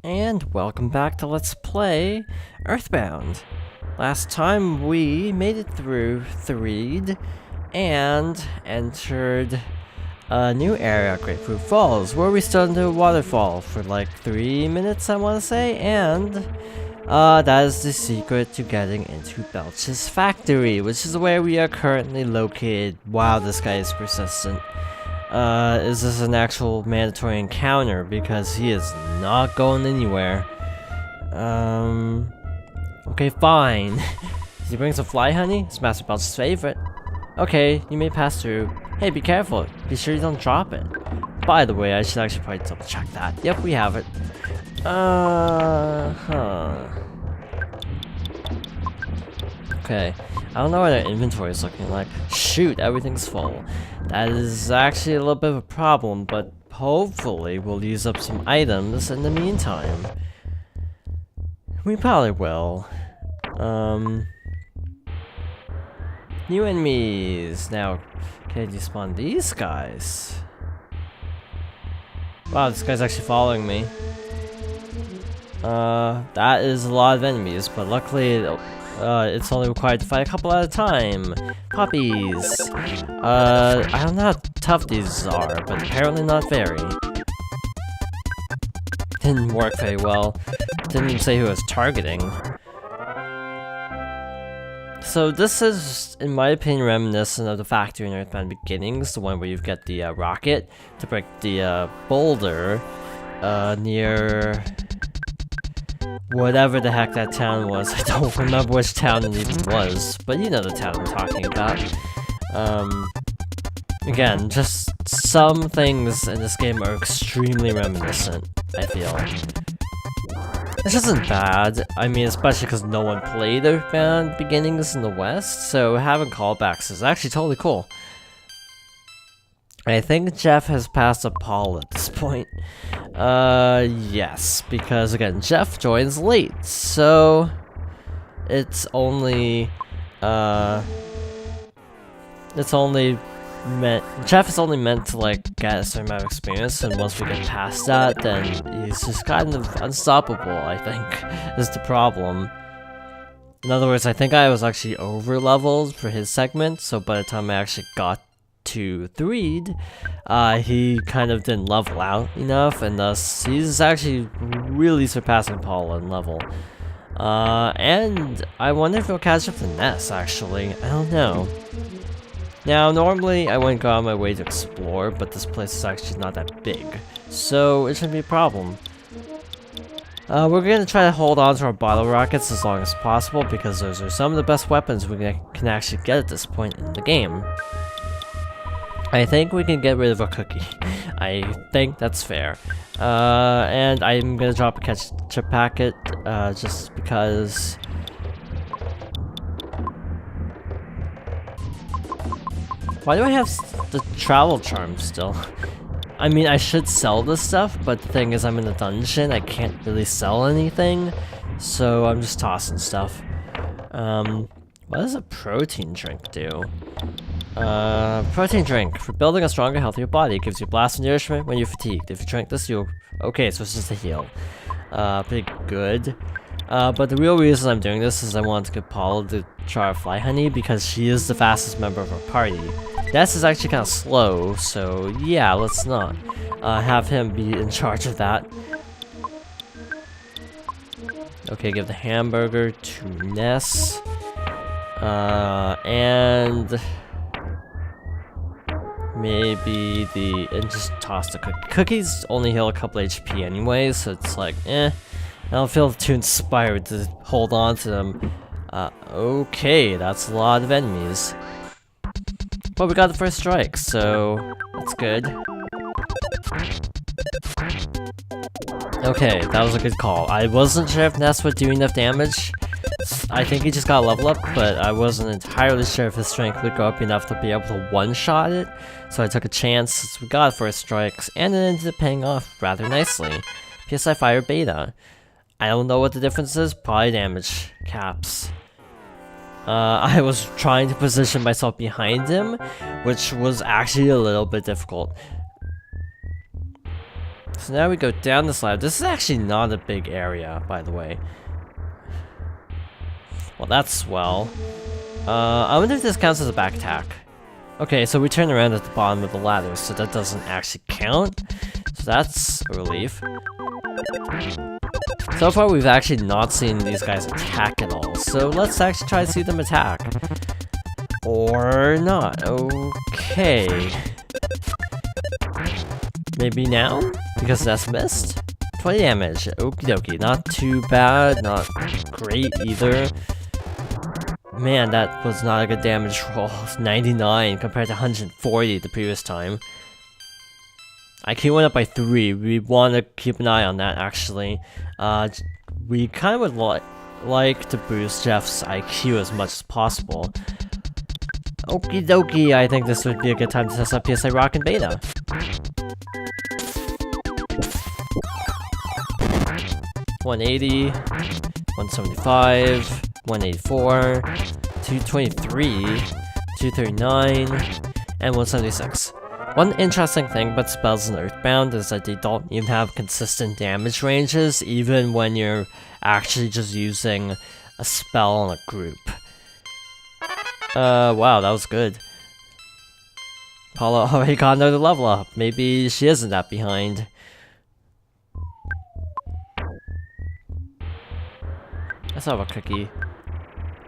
and welcome back to Let's Play EarthBound. Last time we made it through Threed and entered a new area, Grapefruit Falls, where we stood under a waterfall for like 3 minutes, I want to say, and that is the secret to getting into Belch's factory, which is where we are currently located. Wow, this guy is persistent. Is this an actual mandatory encounter? Because he is not going anywhere. Okay, fine. Does he bring some fly honey? It's Master Belch's favorite. Okay, you may pass through. Hey, be careful. Be sure you don't drop it. By the way, I should actually probably double check that. Yep, we have it. Okay, I don't know what our inventory is looking like. Shoot, everything's full. That is actually a little bit of a problem, but hopefully we'll use up some items in the meantime. We probably will. New enemies. Now, can you despawn these guys? Wow, this guy's actually following me. That is a lot of enemies, but luckily it's only required to fight a couple at a time. Puppies. I don't know how tough these are, but apparently not very. Didn't work very well. Didn't even say who I was targeting. So this is, in my opinion, reminiscent of the factory in EarthBound Beginnings, the one where you get the rocket to break the boulder near whatever the heck that town was. I don't remember which town it even was, but you know the town I'm talking about. Again, just some things in this game are extremely reminiscent, I feel. This isn't bad, I mean, especially because no one played EarthBound Beginnings in the West, so having callbacks is actually totally cool. I think Jeff has passed up Paul at this point. Yes, because again, Jeff joins late, so Jeff is only meant to like get a certain amount of experience, and once we get past that, then he's just kind of unstoppable, I think, is the problem. In other words, I think I was actually over leveled for his segment, so by the time I actually got to Threed, he kind of didn't level out enough, and thus he's actually really surpassing Paul in level. And I wonder if he'll catch up to Ness, actually. I don't know. Now, normally I wouldn't go out of my way to explore, but this place is actually not that big, so it shouldn't be a problem. We're gonna try to hold on to our bottle rockets as long as possible, because those are some of the best weapons we can actually get at this point in the game. I think we can get rid of a cookie. I think that's fair. And I'm gonna drop a ketchup packet, just because... Why do I have the travel charm still? I mean, I should sell this stuff, but the thing is I'm in a dungeon, I can't really sell anything, so I'm just tossing stuff. What does a protein drink do? Protein drink. For building a stronger, healthier body. It gives you a blast of nourishment when you're fatigued. If you drink this, you'll... Okay, so it's just a heal. Pretty good. But the real reason I'm doing this is I want to get Paula to try our fly honey, because she is the fastest member of our party. Ness is actually kind of slow, so yeah, let's not have him be in charge of that. Okay, give the hamburger to Ness. And maybe and just toss the cookie. Cookies only heal a couple HP anyway, so it's like, I don't feel too inspired to hold on to them. Okay, that's a lot of enemies. But we got the first strike, so that's good. Okay, that was a good call. I wasn't sure if Ness would do enough damage. I think he just got a level up, but I wasn't entirely sure if his strength would go up enough to be able to one-shot it. So I took a chance since we got first strikes, and it ended up paying off rather nicely. PSI Fire Beta. I don't know what the difference is, probably damage caps. I was trying to position myself behind him, which was actually a little bit difficult. So now we go down this ladder. This is actually not a big area, by the way. Well, that's swell. I wonder if this counts as a back attack. Okay, so we turn around at the bottom of the ladder, so that doesn't actually count. So that's a relief. So far, we've actually not seen these guys attack at all. So let's actually try to see them attack. Or not. Okay. Maybe now? Because that's missed? 20 damage. Okie dokie. Not too bad. Not great either. Man, that was not a good damage roll. 99 compared to 140 the previous time. IQ went up by 3. We want to keep an eye on that, actually. We kind of would like to boost Jeff's IQ as much as possible. Okie dokie, I think this would be a good time to test out PSI Rock and Beta. $180, $175, $184, $223, $239, and $176. One interesting thing about spells in EarthBound is that they don't even have consistent damage ranges, even when you're actually just using a spell on a group. Wow, that was good. Paula already got another level up. Maybe she isn't that behind. Let's have a cookie.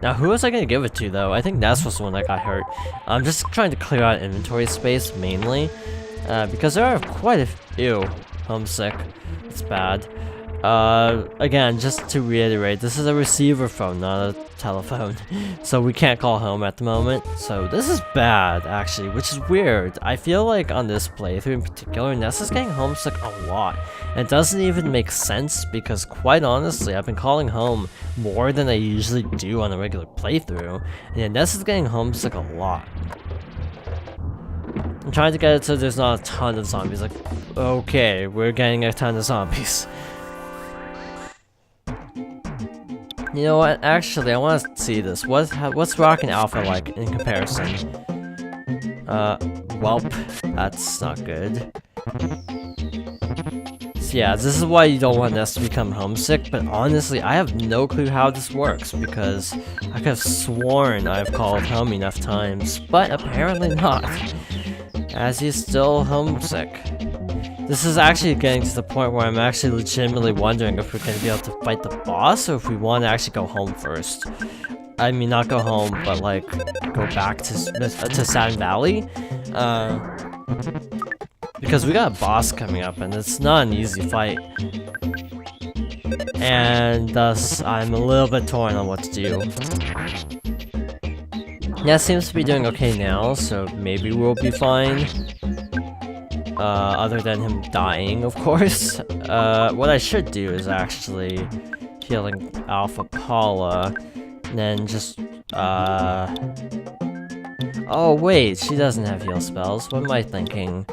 Now, who was I gonna give it to, though? I think Ness was the one that got hurt. I'm just trying to clear out inventory space, mainly. Because there are quite a few. Homesick. It's bad. Again, just to reiterate, this is a receiver phone, not a telephone. So we can't call home at the moment. So this is bad, actually, which is weird. I feel like on this playthrough in particular, Ness is getting homesick a lot. And it doesn't even make sense because, quite honestly, I've been calling home more than I usually do on a regular playthrough. And Ness is getting homesick a lot. I'm trying to get it so there's not a ton of zombies. Like, okay, we're getting a ton of zombies. You know what? Actually, I want to see this. What's Rock and Alpha like in comparison? Welp. That's not good. So yeah, this is why you don't want Ness to become homesick, but honestly, I have no clue how this works, because I could have sworn I've called home enough times, but apparently not, as he's still homesick. This is actually getting to the point where I'm actually legitimately wondering if we're going to be able to fight the boss, or if we want to actually go home first. I mean, not go home, but like, go back to Saturn Valley. Because we got a boss coming up, and it's not an easy fight. And thus, I'm a little bit torn on what to do. Yeah, seems to be doing okay now, so maybe we'll be fine. Other than him dying, of course. What I should do is actually healing Alpha Paula, and then just, oh wait, she doesn't have heal spells. What am I thinking?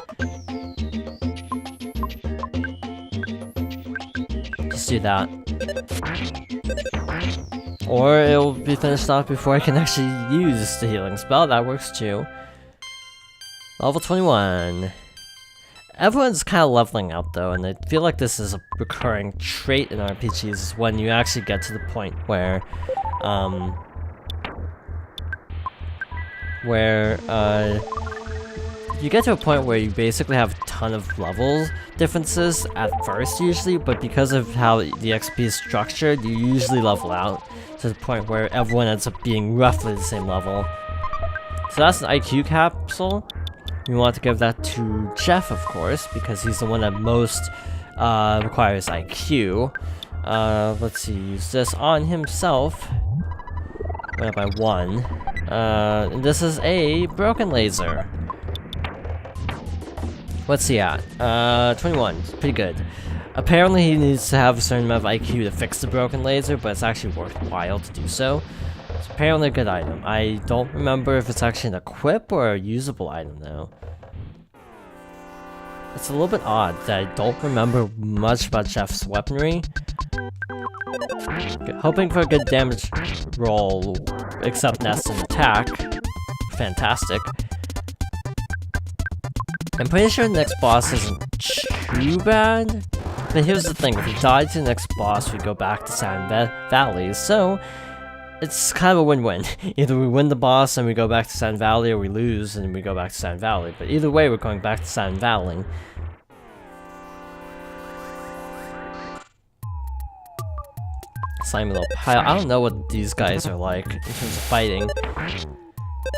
Just do that. Or it'll be finished off before I can actually use the healing spell. That works too. Level 21. Everyone's kind of leveling up though, and I feel like this is a recurring trait in RPGs is when you actually get to the point where, you get to a point where you basically have a ton of level differences at first usually, but because of how the XP is structured, you usually level out to the point where everyone ends up being roughly the same level. So that's an IQ capsule. We want to give that to Jeff, of course, because he's the one that most requires IQ. Let's see, use this on himself. Went up by 1. And this is a broken laser. What's he at? 21. Pretty good. Apparently he needs to have a certain amount of IQ to fix the broken laser, but it's actually worthwhile to do so. It's apparently a good item. I don't remember if it's actually an equip or a usable item though. It's a little bit odd that I don't remember much about Jeff's weaponry. Hoping for a good damage roll, except nest and attack. Fantastic. I'm pretty sure the next boss isn't too bad. But here's the thing, if we die to the next boss, we go back to Saturn Valley, so it's kind of a win-win. Either we win the boss and we go back to Saturn Valley, or we lose and we go back to Saturn Valley. But either way, we're going back to Saturn Valley. Slimy little pile. I don't know what these guys are like in terms of fighting.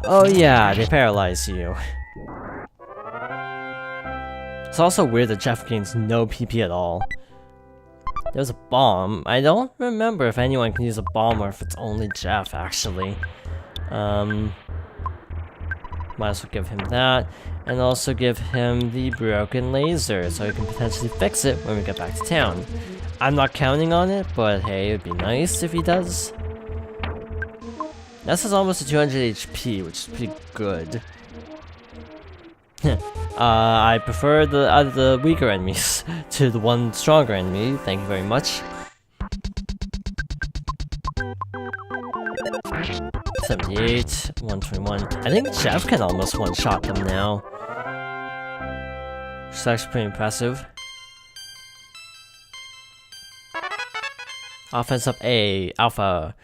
Oh yeah, they paralyze you. It's also weird that Jeff gains no PP at all. There's a bomb. I don't remember if anyone can use a bomb or if it's only Jeff, actually. Might as well give him that. And also give him the broken laser, so he can potentially fix it when we get back to town. I'm not counting on it, but hey, it'd be nice if he does. This is almost a 200 HP, which is pretty good. I prefer the weaker enemies to the one stronger enemy. Thank you very much. 78, 121. I think Jeff can almost one-shot them now. Which is actually pretty impressive. Offense up A, Alpha.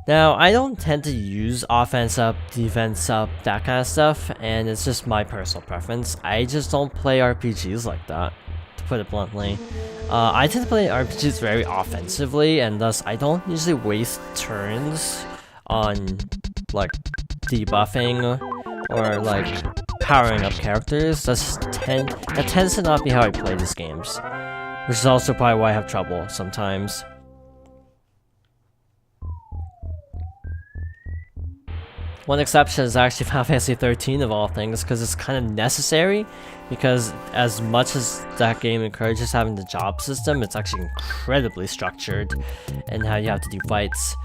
Now, I don't tend to use offense up, defense up, that kind of stuff, and it's just my personal preference. I just don't play RPGs like that, to put it bluntly. I tend to play RPGs very offensively, and thus I don't usually waste turns on, like, debuffing or, like, powering up characters. That tends to not be how I play these games, which is also probably why I have trouble sometimes. One exception is actually Final Fantasy 13 of all things, because it's kind of necessary, because as much as that game encourages having the job system, it's actually incredibly structured in how you have to do fights,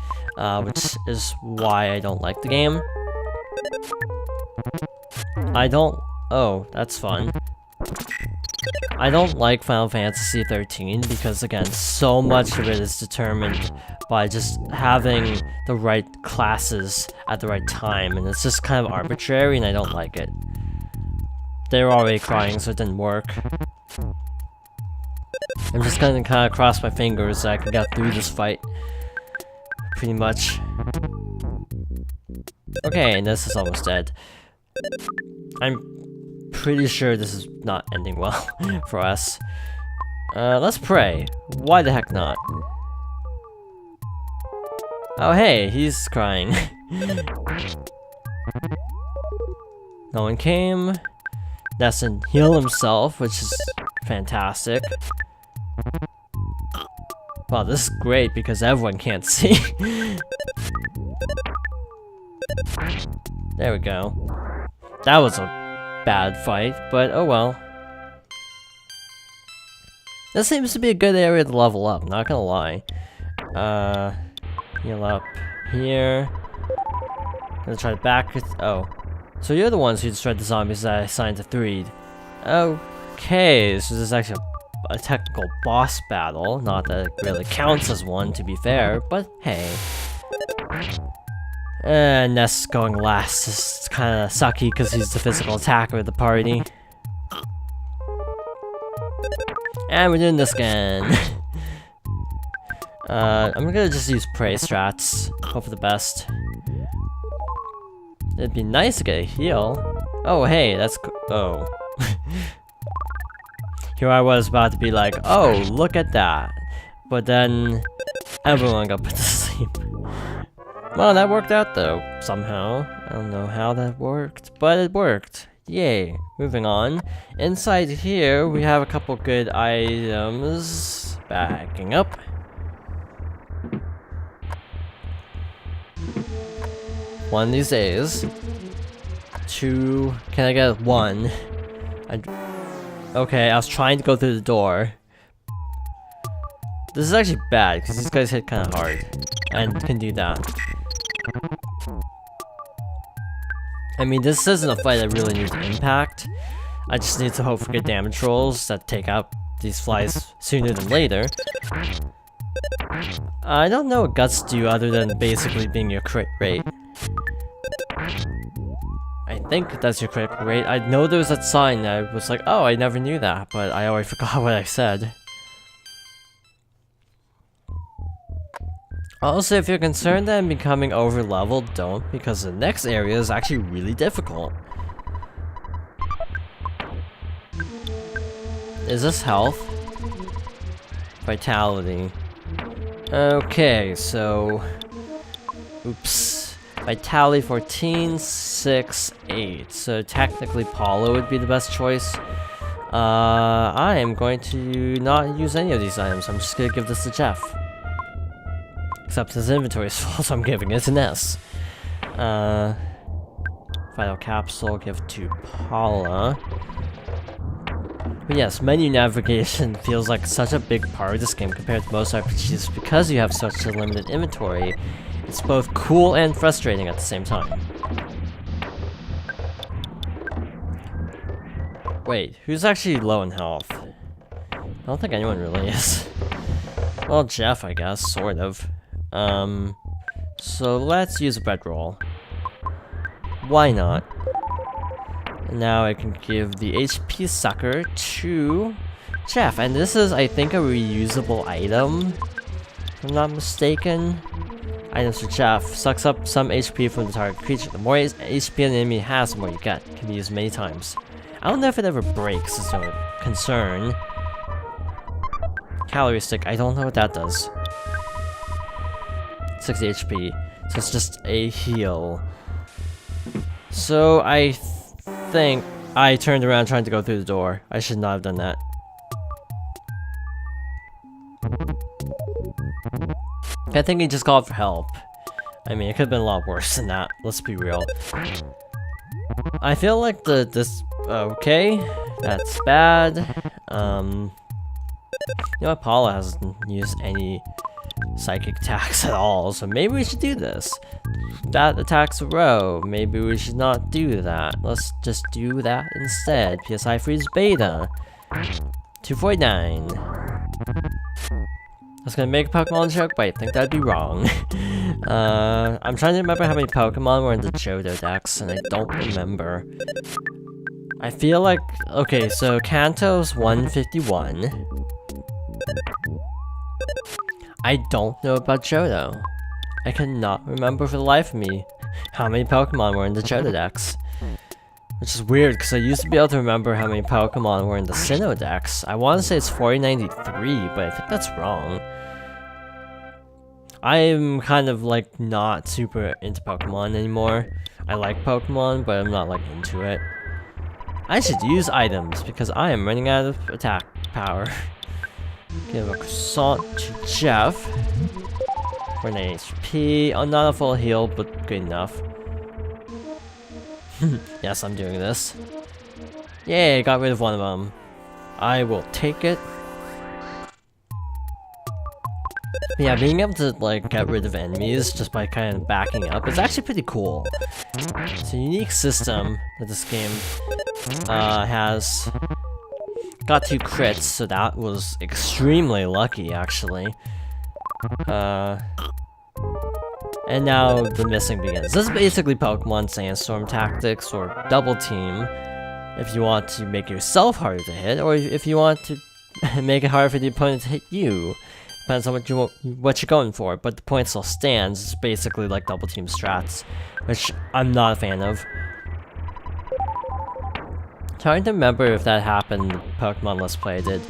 which is why I don't like the game. Oh, that's fun. I don't like Final Fantasy 13 because, again, so much of it is determined by just having the right classes at the right time, and it's just kind of arbitrary, and I don't like it. They were already crying, so it didn't work. I'm just gonna kind of cross my fingers that I can get through this fight. Pretty much. Okay, and this is almost dead. I'm pretty sure this is not ending well for us. Let's pray. Why the heck not? Oh hey, he's crying. No one came. Doesn't heal himself, which is fantastic. Wow, this is great because everyone can't see. There we go. That was a bad fight, but oh well. This seems to be a good area to level up, not gonna lie. Heal up here. Gonna try to back it. Oh. So you're the ones who destroyed the zombies that I assigned to Threed. Okay, so this is actually a technical boss battle. Not that it really counts as one, to be fair, but hey. And Ness going last is kind of sucky because he's the physical attacker of the party. And we're doing this again. I'm gonna just use prey strats. Hope for the best. It'd be nice to get a heal. Oh, hey, that's oh. Here I was about to be like, oh, look at that. But then everyone got put to sleep. Well, that worked out though, somehow. I don't know how that worked, but it worked. Yay. Moving on. Inside here, we have a couple good items. Backing up. One of these days. Two. Can I get one? Okay, I was trying to go through the door. This is actually bad, because these guys hit kind of hard. And can do that. I mean, this isn't a fight that really needs impact. I just need to hope for good damage rolls that take out these flies sooner than later. I don't know what guts do other than basically being your crit rate. I think that's your critical rate. I know there was that sign that I was like, oh, I never knew that, but I already forgot what I said. Also, if you're concerned that I'm becoming over-leveled, don't, because the next area is actually really difficult. Is this health? Vitality. Okay, so... Oops. Vitality 14, 6, 8. So technically Paulo would be the best choice. I am going to not use any of these items. I'm just gonna give this to Jeff. Except his inventory is full, so I'm giving it to Ness. Final capsule, give to Paula. But yes, menu navigation feels like such a big part of this game compared to most RPGs because you have such a limited inventory. It's both cool and frustrating at the same time. Wait, who's actually low in health? I don't think anyone really is. Well, Jeff, I guess, sort of. So let's use a bedroll. Why not? And now I can give the HP sucker to Jeff, and this is, I think, a reusable item, if I'm not mistaken. Items for Jeff sucks up some HP from the target creature. The more HP an enemy has, the more you get. It can be used many times. I don't know if it ever breaks, is no concern. Calorie stick, I don't know what that does. 60 HP, so it's just a heal. So I think I turned around trying to go through the door. I should not have done that. I think he just called for help. I mean, it could have been a lot worse than that, let's be real. I feel like okay, that's bad. You know what, Paula hasn't used any psychic attacks at all, so maybe we should do this. That attacks a row, maybe we should not do that. Let's just do that instead. PSI freeze beta. 249. I was gonna make a Pokemon joke, but I think that'd be wrong. I'm trying to remember how many Pokemon were in the Johto Dex, and I don't remember. I feel like... Okay, so Kanto's 151. I don't know about Johto. I cannot remember for the life of me how many Pokemon were in the Johto Dex. Which is weird, because I used to be able to remember how many Pokemon were in the Sinnoh Dex. I want to say it's 4093, but I think that's wrong. I'm kind of like not super into Pokemon anymore. I like Pokemon, but I'm not like into it. I should use items, because I am running out of attack power. Give a croissant to Jeff. For an HP. Oh, not a full heal, but good enough. Yes, I'm doing this. Yay, got rid of one of them. I will take it. Yeah, being able to like get rid of enemies just by kind of backing up is actually pretty cool. It's a unique system that this game has. Got 2 crits, so that was extremely lucky, actually. And now the missing begins. This is basically Pokemon Sandstorm Tactics, or Double Team, if you want to make yourself harder to hit, or if you want to make it harder for the opponent to hit you. Depends on what you're going for, but the point still stands. It's basically like Double Team strats, which I'm not a fan of. Trying to remember if that happened in the Pokemon Let's Play I did.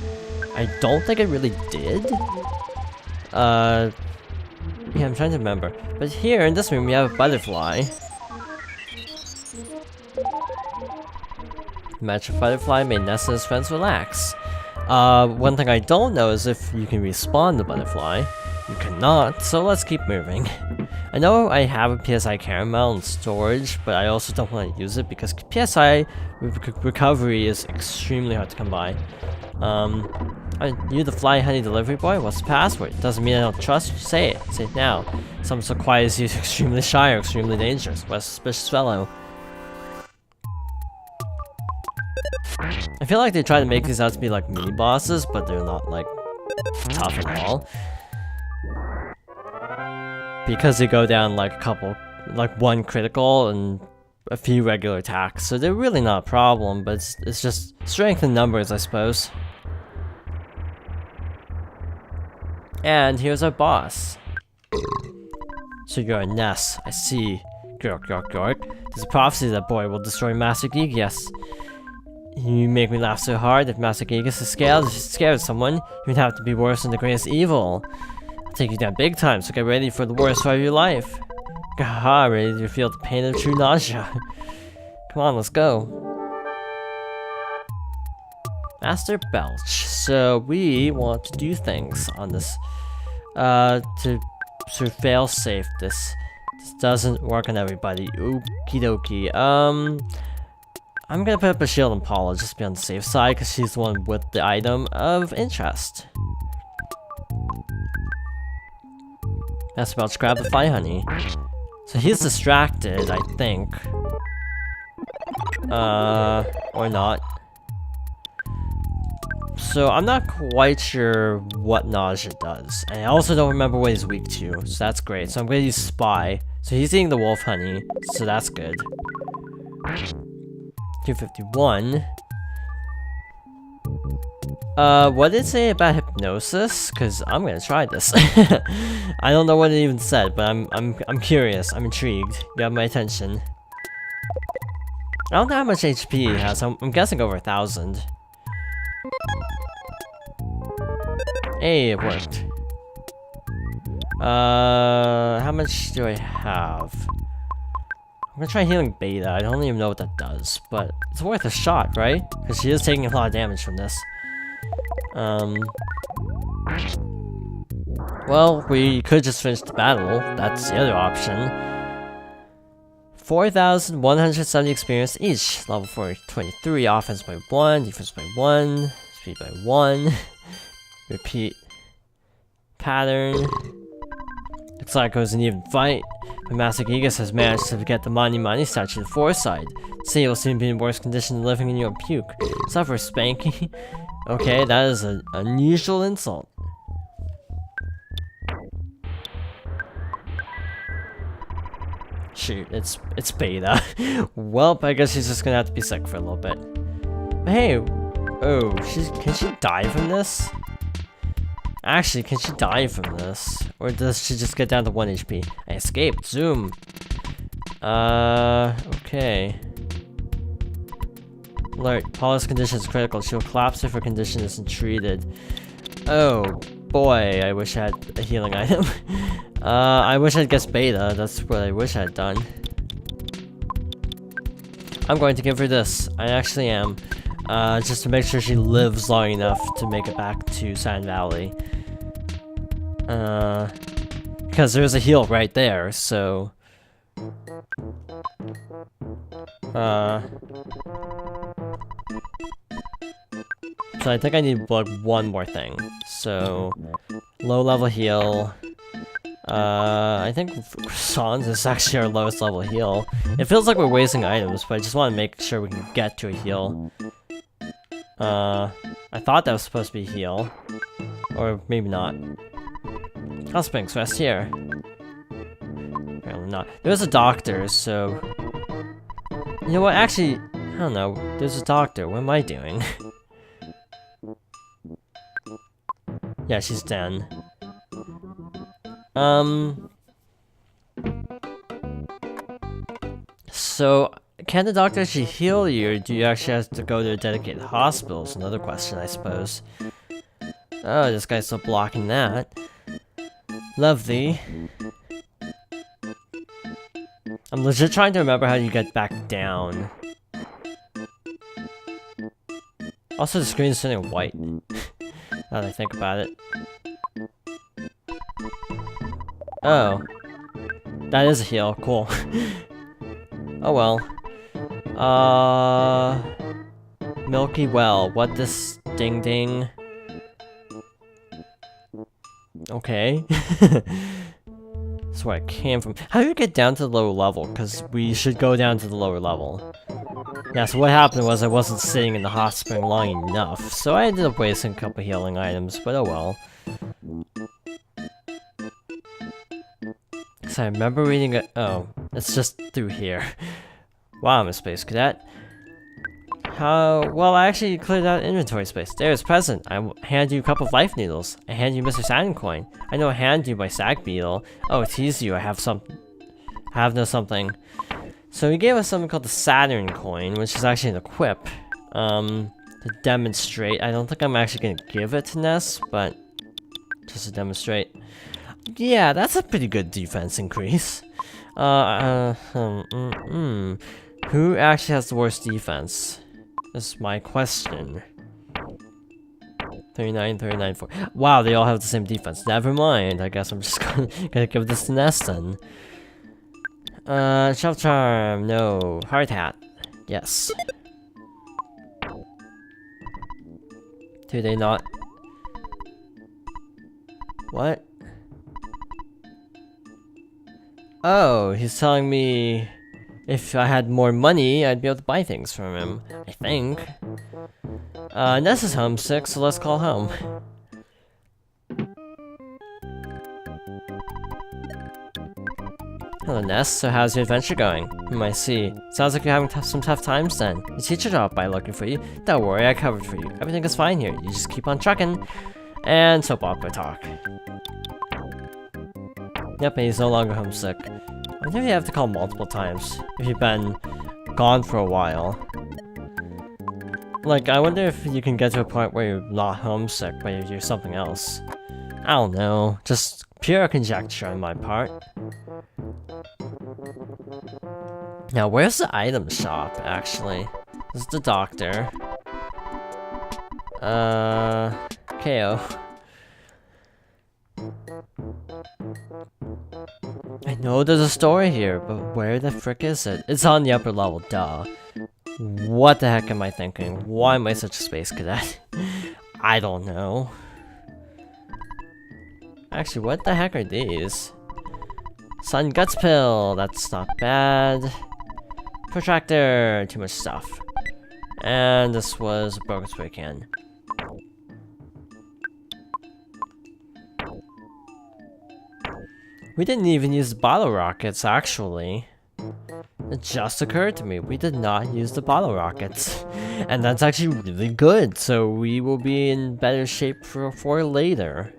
I don't think it really did. Yeah, I'm trying to remember. But here, in this room, we have a butterfly. Magic butterfly made Ness and his friends relax. One thing I don't know is if you can respawn the butterfly. You cannot, so let's keep moving. I know I have a PSI caramel in storage, but I also don't want to use it because PSI recovery is extremely hard to come by. You the fly honey delivery boy? What's the password? Doesn't mean I don't trust you. Say it. Say it now. Someone so quiet as you is extremely shy or extremely dangerous. What a suspicious fellow. I feel like they try to make these out to be like mini bosses, but they're not like tough at all. Because they go down like a couple, like 1 critical and a few regular attacks, so they're really not a problem, but it's just strength in numbers, I suppose. And here's our boss. So you're a Ness, I see. York, York, York. There's a prophecy that boy will destroy Master Gigas. You make me laugh so hard. If Master Gigas is scared of someone, you'd have to be worse than the greatest evil. I'll take you down big time, so get ready for the worst fight of your life. Haha, ready to feel the pain of true nausea. Come on, let's go. Master Belch. So we want to do things on this. To sort of fail safe this. This doesn't work on everybody. Okie dokie. I'm gonna put up a shield on Paula just to be on the safe side because she's the one with the item of interest. Master Belch, grab the fire honey. So he's distracted, I think. Or not. So I'm not quite sure what nausea does. And I also don't remember what he's weak to, so that's great. So I'm gonna use Spy. So he's eating the wolf honey, so that's good. 251. What did it say about hypnosis? Cause I'm gonna try this. I don't know what it even said, but I'm curious. I'm intrigued. You have my attention. I don't know how much HP he has. I'm guessing over 1,000. Hey, it worked. How much do I have? I'm gonna try healing Beta. I don't even know what that does, but it's worth a shot, right? Because she is taking a lot of damage from this. Well, we could just finish the battle. That's the other option. 4,170 experience each. Level 423, offense by 1, defense by 1, speed by 1. Repeat pattern. Looks like it was an even fight, but Master Gigas has managed to get the Mani statue to the foreside. Say you'll soon be in worse condition than living in your puke. Suffer spanky. Okay, that is an unusual insult. Shoot, it's Beta. Welp, I guess she's just gonna have to be sick for a little bit. But hey, oh, can she die from this? Actually, can she die from this? Or does she just get down to 1 HP? I escaped. Zoom. Okay. Alert. Paula's condition is critical. She will collapse if her condition isn't treated. Oh, boy. I wish I had a healing item. I wish I'd guessed Beta. That's what I wish I had done. I'm going to give her this. I actually am. Just to make sure she lives long enough to make it back to Sand Valley. Because there's a heal right there, so... So I think I need like one more thing. So... Low level heal. I think Sans is actually our lowest level heal. It feels like we're wasting items, but I just want to make sure we can get to a heal. I thought that was supposed to be heal. Or maybe not. Hellspinks, rest here. Apparently not. There's a doctor, so... You know what, actually... I don't know. There's a doctor. What am I doing? Yeah, she's done. So... Can the doctor actually heal you, or do you actually have to go to a dedicated hospital? Is another question, I suppose. Oh, this guy's still blocking that. Lovely. I'm legit trying to remember how you get back down. Also, the screen's turning white. Now that I think about it. Oh. That is a heal. Cool. Oh well. Milky Well. What this ding ding? Okay. That's where I came from. How do you get down to the lower level? Because we should go down to the lower level. Yeah, so what happened was I wasn't sitting in the hot spring long enough, so I ended up wasting a couple healing items, but oh well. Because I remember reading it. Oh, it's just through here. Wow, I'm a space cadet. How? Well, I actually cleared out inventory space. There's present. I hand you a couple of life needles. I hand you Mr. Saturn coin. I know I hand you my sack beetle. Oh, tease you. I have something. So he gave us something called the Saturn coin, which is actually an equip. To demonstrate. I don't think I'm actually gonna give it to Ness, but just to demonstrate. Yeah, that's a pretty good defense increase. Who actually has the worst defense? That's my question. 39, 39, 4. Wow, they all have the same defense. Never mind. I guess I'm just gonna give this to Ness then. Shelf charm. No. Hard hat. Yes. Do they not? What? Oh, he's telling me if I had more money, I'd be able to buy things from him. I think. Ness is homesick, so let's call home. Hello, Ness. So how's your adventure going? I see. Sounds like you're having some tough times then. Your teacher dropped by looking for you. Don't worry, I covered for you. Everything is fine here. You just keep on trucking. And soap opera talk. Yep, and he's no longer homesick. I wonder if you have to call multiple times if you've been gone for a while. Like, I wonder if you can get to a point where you're not homesick, but you do something else. I don't know. Just pure conjecture on my part. Now, where's the item shop, actually? This is the doctor. KO. I know there's a store here, but where the frick is it? It's on the upper level, duh. What the heck am I thinking? Why am I such a space cadet? I don't know. Actually, what the heck are these? Sun Guts Pill, that's not bad. Protractor, too much stuff. And this was a broken spray can. We didn't even use the bottle rockets, actually. It just occurred to me, we did not use the bottle rockets. And that's actually really good, so we will be in better shape for later.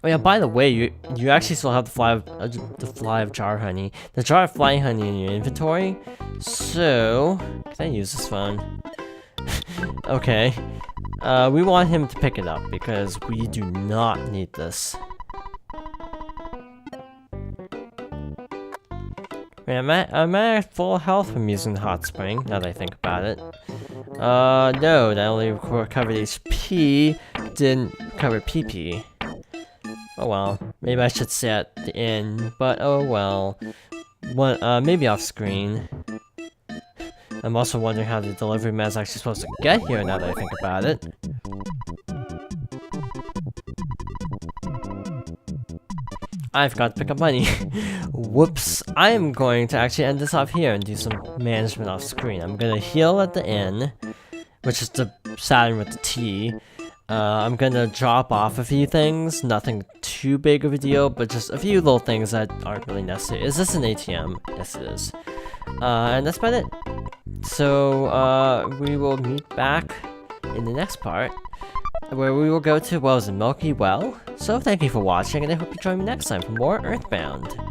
Oh yeah, by the way, you actually still have the fly of jar honey. The jar of flying honey in your inventory. So, can I use this phone? Okay. We want him to pick it up because we do not need this. Wait, am I at full health from using the hot spring, now that I think about it? No, that only recovered HP, didn't cover PP. Oh well, maybe I should stay at the inn, but oh well. Maybe off screen. I'm also wondering how the delivery man's actually supposed to get here now that I think about it. I forgot to pick up money. Whoops. I am going to actually end this off here and do some management off screen. I'm gonna heal at the inn, which is the Saturn with the T. I'm gonna drop off a few things, nothing too big of a deal, but just a few little things that aren't really necessary. Is this an ATM? Yes, it is. And that's about it. So, we will meet back in the next part, where we will go to, what was it, Milky Well? So thank you for watching, and I hope you join me next time for more EarthBound.